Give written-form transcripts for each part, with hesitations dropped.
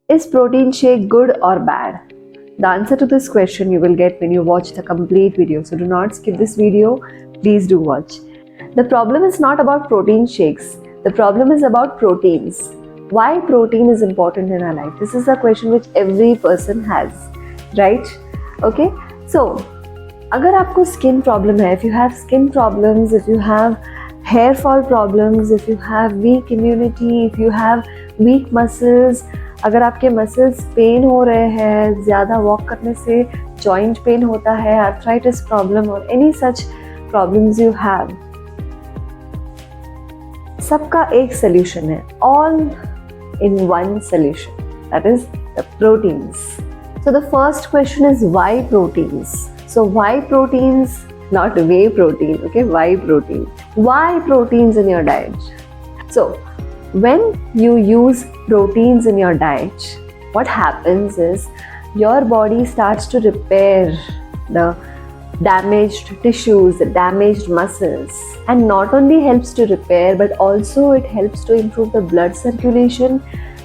Is protein shake good or bad? The answer to this question you will get when you watch the complete video. So do not skip this video. Please do watch. The problem is not about protein shakes. The problem is about proteins. Why protein is important in our life? This is a question which every person has, right? Okay. So, अगर आपको skin problem है, if you have skin problems, if you have hair fall problems, if you have weak immunity, if you have weak muscles, अगर आपके muscles pain हो रहे हैं, ज़्यादा walk करने से जॉइंट पेन होता है, आर्थराइटिस प्रॉब्लम और any such problems you have, सबका एक सोल्यूशन है, all in one solution, that is the proteins. So the first question is why proteins? So why proteins? Not whey protein, okay? Why protein? Why proteins in your diet? So when you use proteins in your diet, what happens is your body starts to repair the damaged tissues, the damaged muscles, and not only helps to repair but also it helps to improve the blood circulation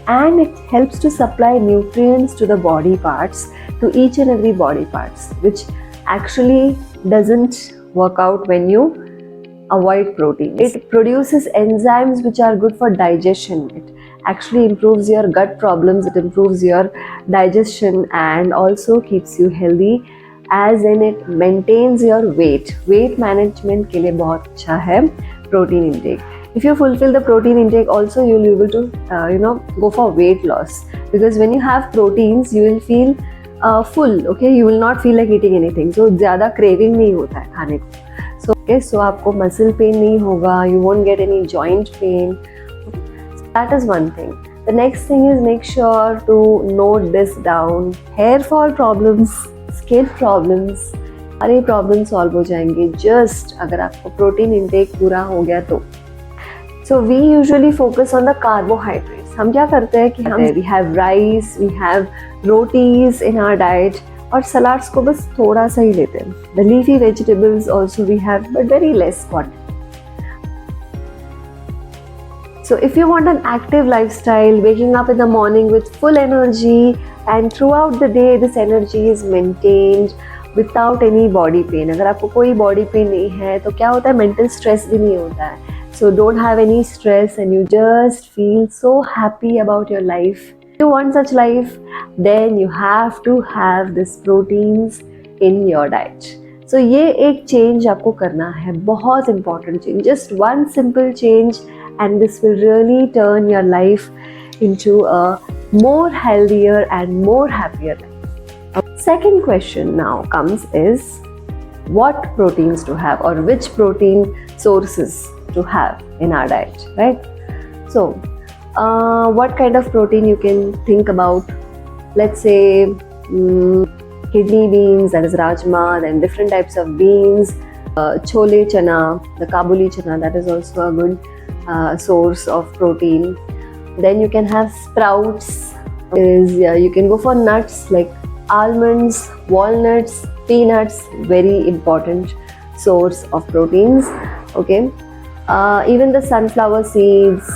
and it helps to supply nutrients to the body parts, to each and every body parts, which actually doesn't work out when you avoid protein. It produces enzymes which are good for digestion. It actually improves your gut problems, it improves your digestion and also keeps you healthy, as in it maintains your weight. Weight management के लिए बहुत अच्छा है protein intake. If you fulfill the protein intake also you will be able to go for weight loss, because when you have proteins you will feel full, okay? You will not feel like eating anything, so ज़्यादा craving नहीं होता है खाने को. So आपको muscle pain नहीं होगा, you won't get any joint pain. That is one thing. The next thing is make sure to note this down. Hair fall problems, skin problems, सारे problem solve हो जाएंगे just अगर आपको protein intake पूरा हो गया तो. So we usually focus on the carbohydrates. हम क्या करते हैं कि we have rice, we have rotis in our diet और salads को बस थोड़ा सा ही लेते हैं. The leafy vegetables also we have, but very less quantity. So if you want an active lifestyle, waking up in the morning with full energy and throughout the day this energy is maintained without any body pain. अगर आपको कोई body pain नहीं है तो क्या होता है, mental stress भी नहीं होता है. So don't have any stress and you just feel so happy about your life. If you want such life, then you have to have this proteins in your diet. So ये एक change आपको करना है, बहुत important change. Just one simple change and this will really turn your life into a more healthier and more happier life. Second question now comes is what proteins to have or which protein sources to have in our diet, right? So what kind of protein you can think about? Let's say kidney beans, that is rajma, then different types of beans, chole chana, the kabuli chana, that is also a good source of protein. Then you can have sprouts, you can go for nuts like almonds, walnuts, peanuts, very important source of proteins, okay? Even the sunflower seeds,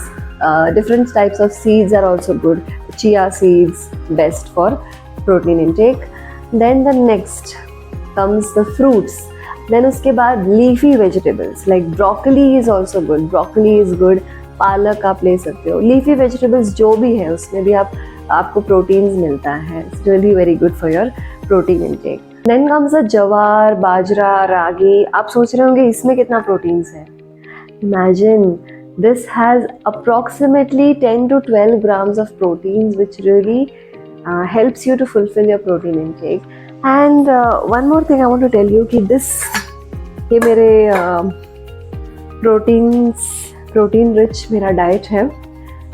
different types of seeds are also good. Chia seeds, best for protein intake. Then the next comes the fruits. Then उसके बाद leafy vegetables like broccoli is also good. Broccoli is good. पालक आप ले सकते हो. Leafy vegetables जो भी है उसमें भी आपको proteins मिलता है. It's really very good for your protein intake. Then comes the jawar, bajra, ragi. आप सोच रहे होंगे इसमें कितना proteins है. Imagine this has approximately 10 to 12 grams of proteins, which really helps you to fulfill your protein intake. And one more thing I want to tell you कि ये मेरे protein rich मेरा diet है.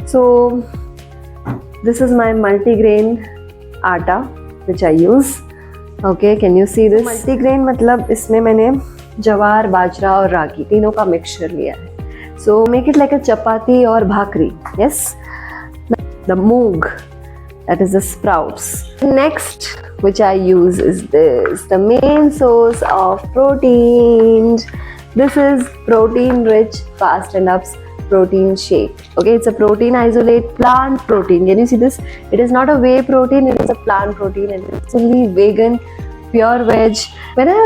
So this is my multigrain आटा which I use. Okay, can you see this? Multigrain मतलब इसमें मैंने जवार, बाजरा और रागी तीनों का मिक्सचर लिया है. So make it like a chapati or bhakri. Yes. The moong, that is the sprouts. Next, which I use is this, the main source of protein. This is protein-rich Fast and Ups protein shake. Okay, it's a protein isolate, plant protein. Can you see this? It is not a whey protein, it is a plant protein, and it's fully vegan, pure veg. When I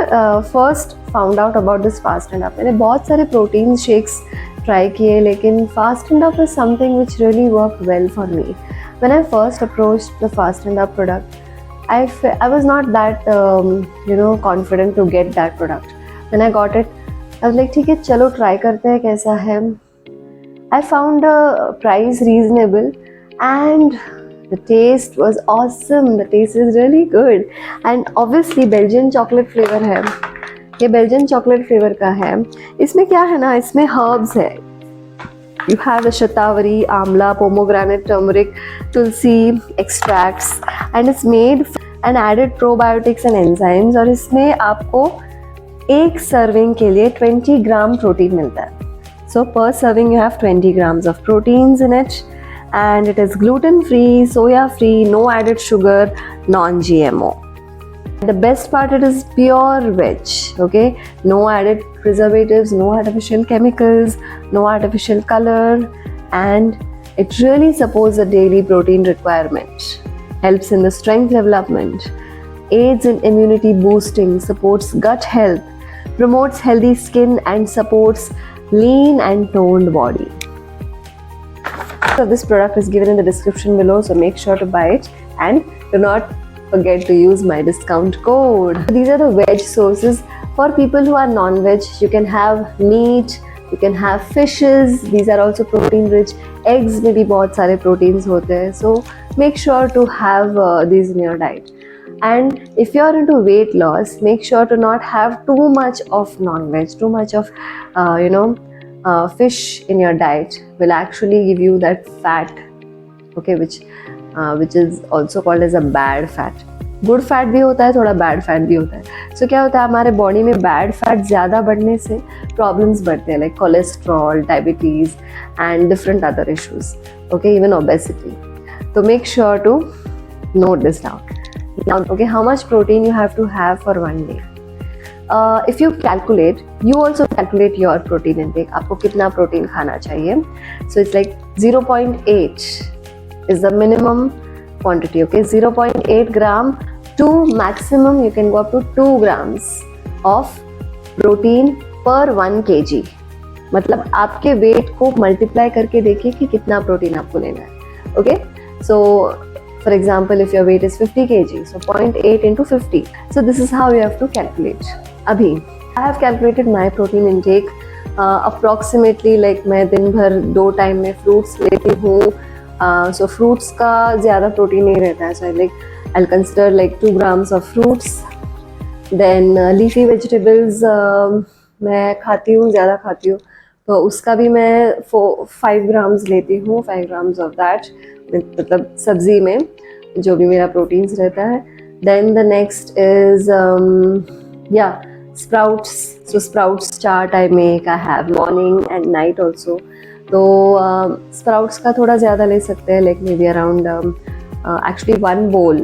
first found out about this fast and up, मैंने बहुत सारे protein shakes try किए, लेकिन fast and up is something which really worked well for me. When I first approached the fast and up product, I was not that confident to get that product. When I got it, I was like, ठीक है, चलो try करते हैं कैसा है. I found the price reasonable and the taste was awesome. The taste is really good. And obviously Belgian chocolate flavor है. ये Belgian chocolate flavor का है. इसमें क्या है ना, इसमें herbs है. You have the shatavari, amla, pomegranate, turmeric, tulsi extracts, and it's made and added probiotics and enzymes. और इसमें आपको एक सर्विंग के लिए 20 ग्राम प्रोटीन मिलता है. So per serving you have 20 grams of proteins in it, and it is gluten free, soya free, no added sugar, non-GMO. The best part, it is pure veg. Okay, no added preservatives, no artificial chemicals, no artificial color, and it really supports the daily protein requirement, helps in the strength development, aids in immunity boosting, supports gut health, promotes healthy skin, and supports lean and toned body. So this product is given in the description below, so make sure to buy it and do not forget to use my discount code. These are the veg sources. For people who are non-veg, you can have meat, you can have fishes. These are also protein rich. Eggs में भी बहुत सारे proteins होते हैं. So make sure to have these in your diet. And if you are into weight loss, make sure to not have too much of non-veg, too much of fish in your diet will actually give you that fat, okay, which is also called as a bad fat. Good fat भी होता है, थोड़ा bad fat भी होता है. सो क्या होता है, हमारे बॉडी में बैड फैट ज़्यादा बढ़ने से प्रॉब्लम्स बढ़ते हैं, like cholesterol, diabetes and different other issues. Okay, even obesity. तो make sure to note this down. Okay, how much protein you have to have for one day. If you calculate, you also calculate your protein intake. आपको कितना protein खाना चाहिए. So it's like 0.8 is the minimum quantity. Okay, 0.8 gram to maximum you can go up to 2 grams of protein per 1 kg. मतलब आपके wait को multiply करके देखिए कि कितना प्रोटीन आपको लेना है. Okay, so for example, if your weight is 50 kg, so 0.8 into 50. So this is how you have to calculate. अभी I have calculated my protein intake. Approximately like मैं दिन भर 2 टाइम में फ्रूट्स लेती हूँ. So fruits का ज़्यादा protein नहीं रहता है. So I'll consider like 2 grams of fruits. Then leafy vegetables मैं खाती हूँ, ज़्यादा खाती हूँ, तो उसका भी मैं 5 grams लेती हूँ. 5 grams of that, मतलब सब्जी में जो भी मेरा प्रोटीन्स रहता है. Then the next is sprouts. So sprouts chart I make. I have morning and night also. तो स्प्राउट्स का थोड़ा ज़्यादा ले सकते हैं, like maybe around actually 1 bowl,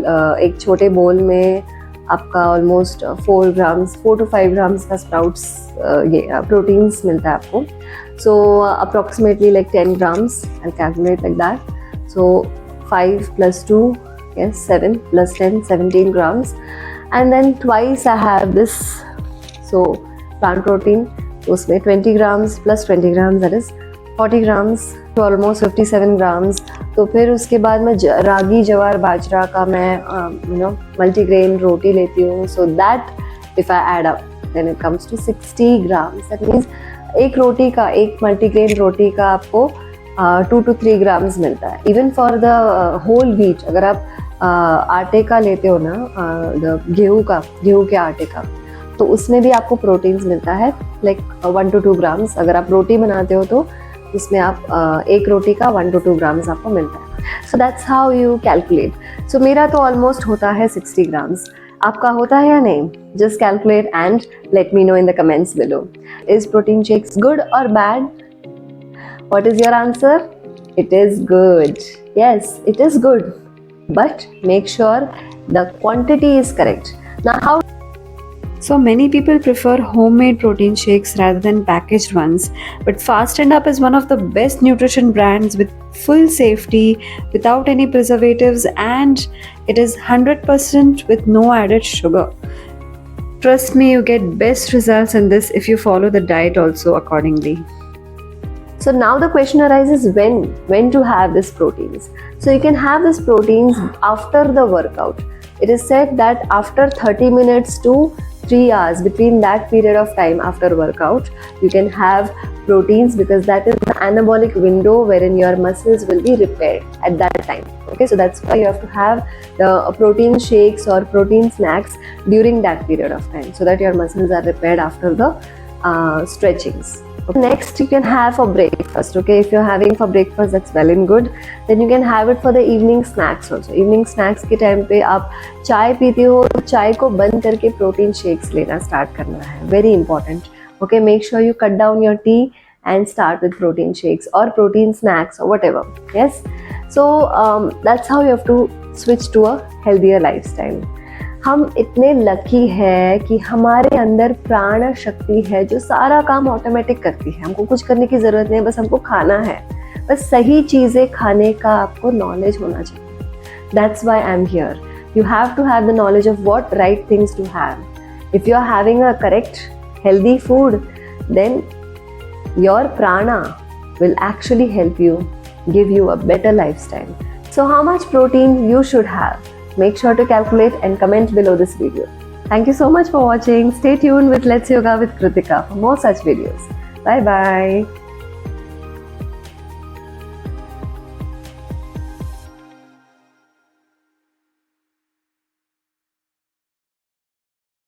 एक छोटे बोल में आपका ऑलमोस्ट 4 to 5 grams का स्प्राउट्स ये प्रोटीन्स मिलता है आपको. So approximately like 10 grams. I calculate like that. So 5 + 2, yes, 7 + 10, 17 grams. And then twice I have this, so plant protein, उसमें 20 grams plus 20 grams, that is 40 grams, तो almost 57 grams. तो फिर उसके बाद मैं रागी, जवार, बाजरा का मैं मल्टीग्रेन रोटी लेती हूँ. So that if I add up then it comes to 60 grams. That means एक मल्टीग्रेन रोटी का आपको 2 to 3 grams मिलता है. Even for the whole wheat, अगर आप आटे का लेते हो ना, गेहूँ के आटे का, तो उसमें भी आपको प्रोटीन्स मिलता है, लाइक 1 to 2 grams. अगर आप रोटी बनाते हो तो उसमें आप एक रोटी का 1 to 2 grams आपको मिलता है. So that's how you calculate. So मेरा तो ऑलमोस्ट होता है 60 grams. आपका होता है या नहीं? Just calculate and let me know in the comments below. Is protein shakes good और bad? What is your answer? It is good. Yes, it is good, but make sure the quantity is correct. Now how So many people prefer homemade protein shakes rather than packaged ones, but Fast and Up is one of the best nutrition brands with full safety, without any preservatives, and it is 100% with no added sugar. Trust me, you get best results in this if you follow the diet also accordingly. So now the question arises, when to have these proteins. So you can have these proteins after the workout. It is said that after 30 minutes to 3 hours, between that period of time after workout, you can have proteins, because that is the anabolic window wherein your muscles will be repaired at that time. Okay, so that's why you have to have the protein shakes or protein snacks during that period of time, so that your muscles are repaired after the stretchings. Okay. Next, you can have for breakfast. Okay, if you're having for breakfast, that's well and good. Then you can have it for the evening snacks also. Evening snacks के time पे आप चाय पीते हो तो चाय को बंद करके प्रोटीन शेक्स लेना स्टार्ट करना है. Very important. Okay, make sure you cut down your tea and start with protein shakes or protein snacks or whatever. Yes. So that's how you have to switch to a healthier lifestyle. हम इतने lucky है कि हमारे अंदर प्राण शक्ति है जो सारा काम ऑटोमेटिक करती है. हमको कुछ करने की ज़रूरत नहीं है, बस हमको खाना है. बस सही चीज़ें खाने का आपको नॉलेज होना चाहिए. That's why I am here. You have to have the knowledge of what right things to have. If you are having a correct healthy food, then your prana will actually help you, give you a better lifestyle. So how much protein you should have? Make sure to calculate and comment below this video. Thank you so much for watching. Stay tuned with Let's Yoga with Kritika for more such videos. Bye bye.